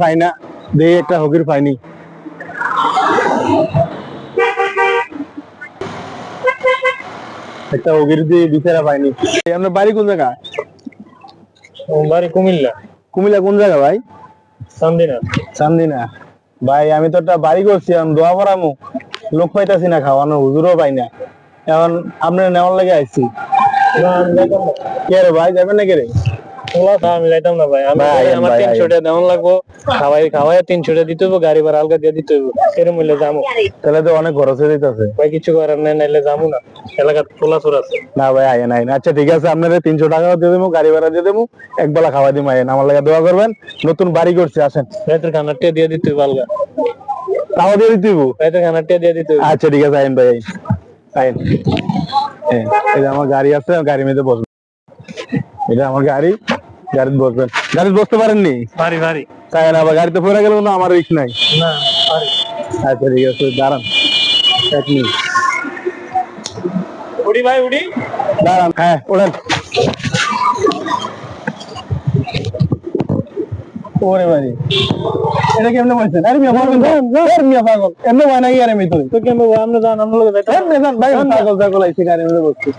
ফাইনা দেই একটা হকির ফাইনি একটা হকির দিয়ে বিচারা পাইনি। আপনার বাড়ি কোন জায়গা? বাড়ি কুমিল্লা। কুমিল্লা কোন জায়গা ভাই? চান্দিনা। চান্দিনা। ভাই আমি তো একটা বাড়ি করছি, এখন দোয়া করামু, লোক পাইতাছি না, খাওয়ানো হুজুরও পাই না, এখন আপনার নেওয়ার লাগে আইছি। কে রে ভাই, যাবেন না কে রে? আমি যাইতাম না ভাই, আমার 300 টাকা দেওয়ান লাগবো, খাওয়াই 300 টাকা দিতে হইব, গাড়ি ভাড়া আলগা দিয়ে দিতে হইব, এরম হইলে যাবো। তাহলে তো অনেক খরচ হয়ে যেতেছে ভাই কিছু করার নেই, নাইলে যাবো না, এলাকার খোলা চোর আছে। না ভাই আইন আইন, আচ্ছা ঠিক আছে, আপনার 300 টাকাও দিয়ে দেবো, গাড়ি ভাড়া দিয়ে দেবো, এক বেলা খাওয়া দিবো। আইন, আমার লাগে দোয়া করবেন, নতুন বাড়ি করছি, আসেন। রাতের খানার টিয়া দিয়ে দিতে হইব আলগা, তাও দিয়ে দিতে হইব? রাতের খানার টিয়া দিয়ে দিতে হইব। আচ্ছা ঠিক আছে, আইন ভাই আইন আইন। এই যে আমার গাড়ি আছে, গাড়ির মধ্যে বসবেন, এটা আমার গাড়ি, গাড়িতে বসবেন। গাড়িতে বসতে পারেননি? ভারী ভারী। তাই না, আবার গাড়িতে পড়ে গেল না, আমার রিস্ক নাই। না ভারী। আচ্ছা ঠিক আছে, দাঁড়ান এক মিনিট, উড়ি ভাই উড়ি। দাঁড়ান, হ্যাঁ ওড়েন। ওরে ভাই, এটা কেমনে বলছেন? আরে মিয়া পাগল, আরে মিয়া পাগল, এমনি হয় নাকি? আরে মিয়া তো কেমনে, আমরা জান, আমরা লোক যাইতাম, ভাই পাগল পাগল আইছে গাড়ির মধ্যে বসছি।